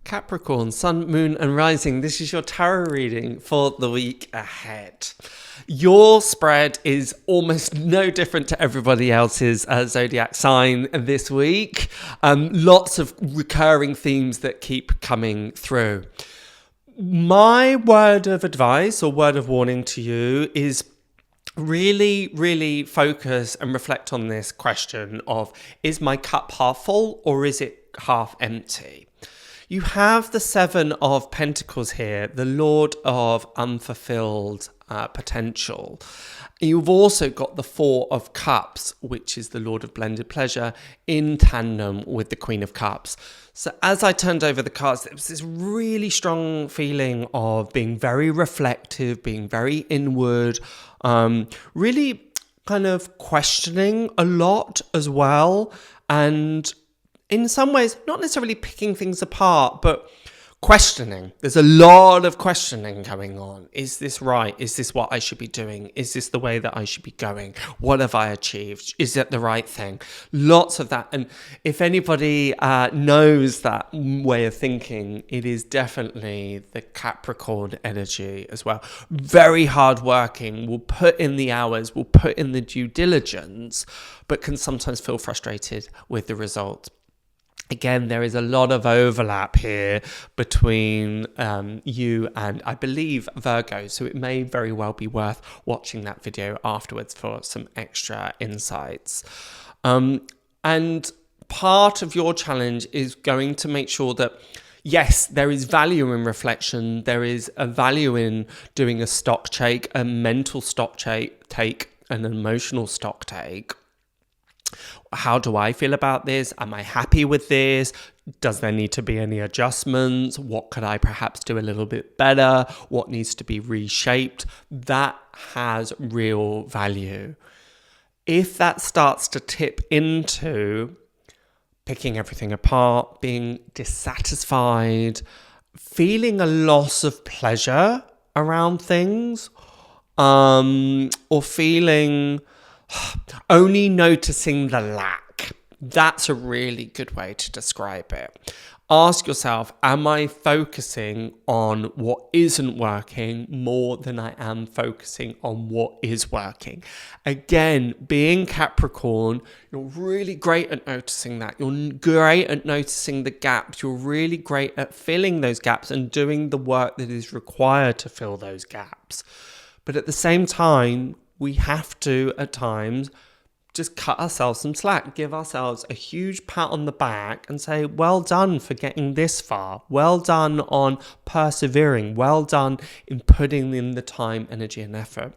Capricorn, Sun, Moon and Rising. This is your tarot reading for the week ahead. Your spread is almost no different to everybody else's zodiac sign this week. Lots of recurring themes that keep coming through. My word of advice or word of warning to you is really focus and reflect on this question of, is my cup half full or is it half empty? You have the Seven of Pentacles here, the Lord of unfulfilled potential. You've also got the Four of Cups, which is the Lord of blended pleasure, in tandem with the Queen of Cups. So as I turned over the cards, there was this really strong feeling of being very reflective, being very inward, really kind of questioning a lot as well. And in some ways, not necessarily picking things apart, but questioning. There's a lot of questioning going on. Is this right? Is this what I should be doing? Is this the way that I should be going? What have I achieved? Is it the right thing? Lots of that. And if anybody knows that way of thinking, it is definitely the Capricorn energy as well. Very hardworking, will put in the hours, will put in the due diligence, but can sometimes feel frustrated with the result. Again, there is a lot of overlap here between you and, I believe, Virgo. So it may very well be worth watching that video afterwards for some extra insights. And part of your challenge is going to make sure that, yes, there is value in reflection. There is a value in doing a stock take, a mental stock take, an emotional stock take. How do I feel about this? Am I happy with this? Does there need to be any adjustments? What could I perhaps do a little bit better? What needs to be reshaped? That has real value. If that starts to tip into picking everything apart, being dissatisfied, feeling a loss of pleasure around things, or feeling only noticing the lack. That's a really good way to describe it. Ask yourself, am I focusing on what isn't working more than I am focusing on what is working? Again, being Capricorn, you're really great at noticing that. You're great at noticing the gaps. You're really great at filling those gaps and doing the work that is required to fill those gaps. But at the same time, we have to, at times, just cut ourselves some slack, give ourselves a huge pat on the back and say, well done for getting this far. Well done on persevering. Well done in putting in the time, energy and effort.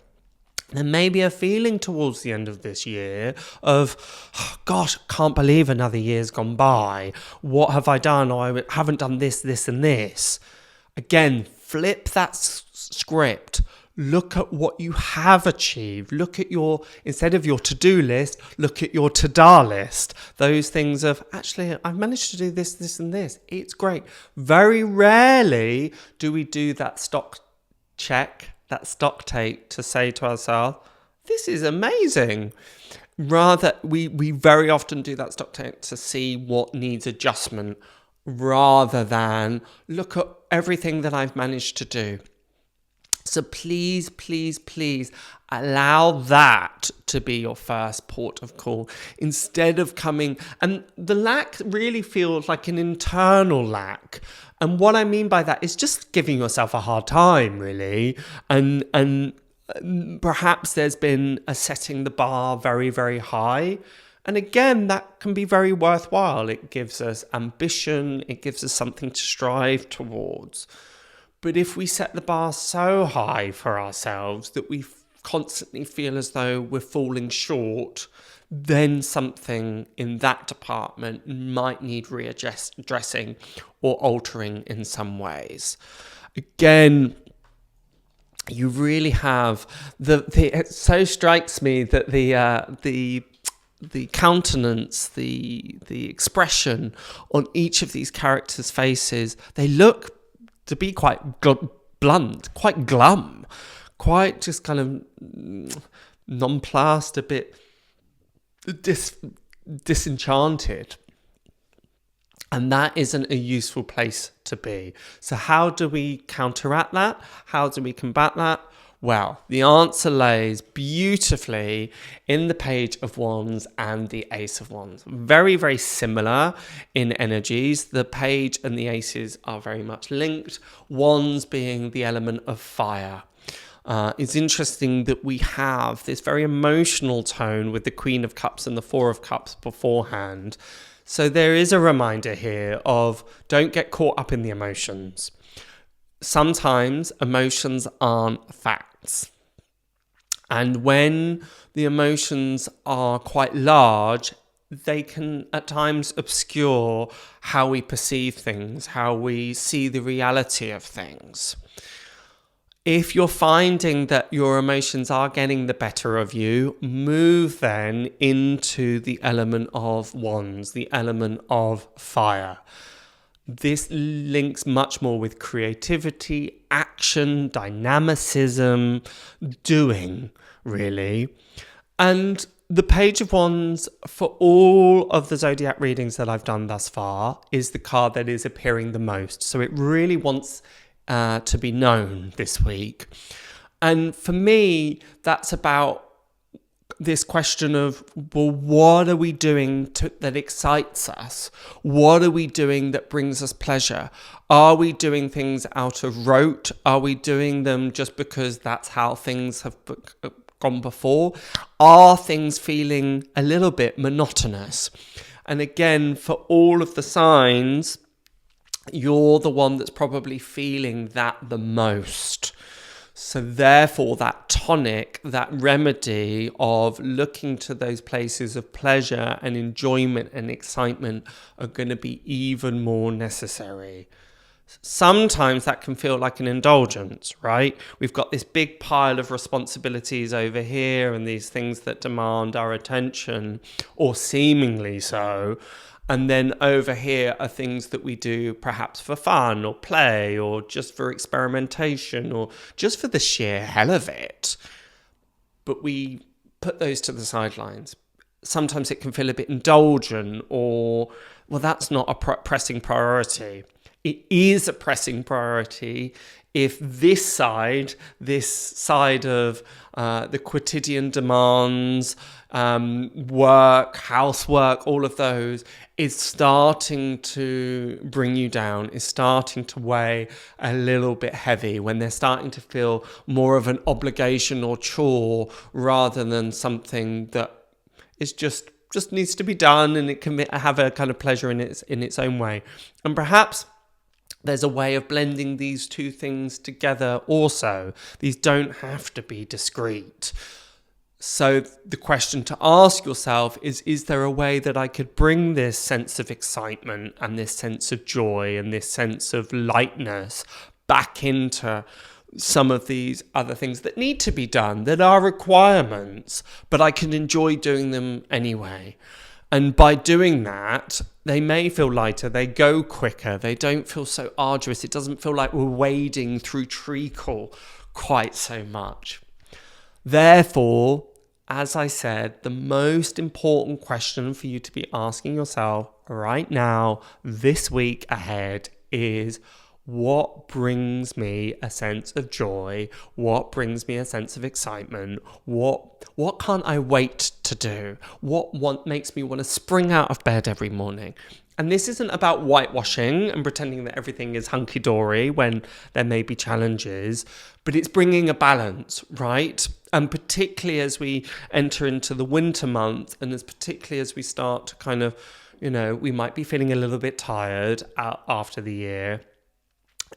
There may be a feeling towards the end of this year of, oh, gosh, can't believe another year's gone by. What have I done? Or I haven't done this and this. Again, flip that script. Look at what you have achieved. Look at instead of your to-do list, look at your to-da list. Those things of, actually, I've managed to do this and this. It's great. Very rarely do we do that stock check, that stock take to say to ourselves, this is amazing. Rather, we very often do that stock take to see what needs adjustment rather than look at everything that I've managed to do. So please allow that to be your first port of call instead of coming. And the lack really feels like an internal lack. And what I mean by that is just giving yourself a hard time, really. And perhaps there's been a setting the bar very high. And again, that can be very worthwhile. It gives us ambition. It gives us something to strive towards. But if we set the bar so high for ourselves that we constantly feel as though we're falling short, then something in that department might need readdressing or altering in some ways. Again, you really have it so strikes me that the countenance, the expression on each of these characters' faces, they look to be quite blunt, quite glum, quite just kind of nonplussed, a bit disenchanted. And that isn't a useful place to be. So how do we counteract that? How do we combat that? Well, the answer lays beautifully in the Page of Wands and the Ace of Wands. Very, very similar in energies. The Page and the Aces are very much linked. Wands being the element of fire. It's interesting that we have this very emotional tone with the Queen of Cups and the Four of Cups beforehand. So there is a reminder here of don't get caught up in the emotions. Sometimes emotions aren't facts. And when the emotions are quite large, they can at times obscure how we perceive things, how we see the reality of things. If you're finding that your emotions are getting the better of you, move then into the element of wands, the element of fire. This links much more with creativity, action, dynamicism, doing, really. And the Page of Wands, for all of the zodiac readings that I've done thus far, is the card that is appearing the most. So it really wants to be known this week. And for me, that's about this question of, well, what are we doing that excites us? What are we doing that brings us pleasure? Are we doing things out of rote? Are we doing them just because that's how things have gone before? Are things feeling a little bit monotonous? And again, for all of the signs, you're the one that's probably feeling that the most. So therefore, that tonic, that remedy of looking to those places of pleasure and enjoyment and excitement are going to be even more necessary. Sometimes that can feel like an indulgence, right? We've got this big pile of responsibilities over here and these things that demand our attention, or seemingly so. And then over here are things that we do perhaps for fun or play or just for experimentation or just for the sheer hell of it. But we put those to the sidelines. Sometimes it can feel a bit indulgent or, well, that's not a pressing priority. It is a pressing priority if this side of the quotidian demands, work, housework, all of those, is starting to bring you down, is starting to weigh a little bit heavy, when they're starting to feel more of an obligation or chore rather than something that is just needs to be done, and it can have a kind of pleasure in its own way. And perhaps there's a way of blending these two things together also. These don't have to be discrete. So the question to ask yourself is there a way that I could bring this sense of excitement and this sense of joy and this sense of lightness back into some of these other things that need to be done, that are requirements, but I can enjoy doing them anyway. And by doing that, they may feel lighter, they go quicker, they don't feel so arduous. It doesn't feel like we're wading through treacle quite so much. Therefore, as I said, the most important question for you to be asking yourself right now, this week ahead, is what brings me a sense of joy? What brings me a sense of excitement? What can't I wait to do? What makes me want to spring out of bed every morning? And this isn't about whitewashing and pretending that everything is hunky-dory when there may be challenges, but it's bringing a balance, right? And particularly as we enter into the winter month, and particularly as we start to kind of, we might be feeling a little bit tired after the year.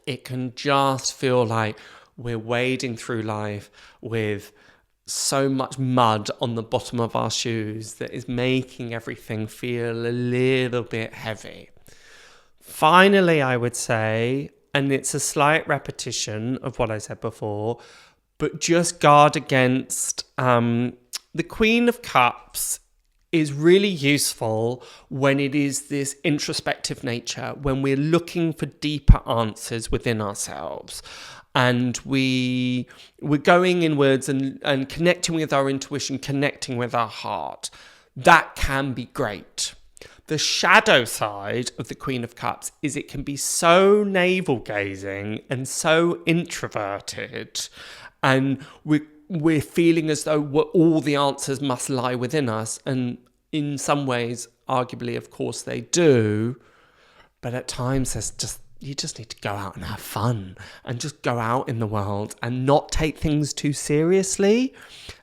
It can just feel like we're wading through life with so much mud on the bottom of our shoes that is making everything feel a little bit heavy. Finally, I would say, and it's a slight repetition of what I said before, but just guard against the Queen of Cups is really useful when it is this introspective nature, when we're looking for deeper answers within ourselves. And we're going inwards and connecting with our intuition, connecting with our heart. That can be great. The shadow side of the Queen of Cups is it can be so navel-gazing and so introverted, and we're feeling as though all the answers must lie within us, and in some ways, arguably, of course, they do, but at times you just need to go out and have fun and just go out in the world and not take things too seriously.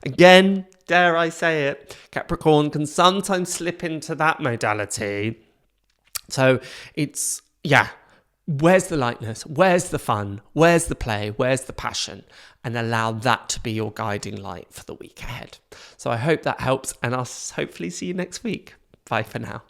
Again, dare I say it, Capricorn can sometimes slip into that modality. So it's, where's the lightness? Where's the fun? Where's the play? Where's the passion? And allow that to be your guiding light for the week ahead. So I hope that helps, and I'll hopefully see you next week. Bye for now.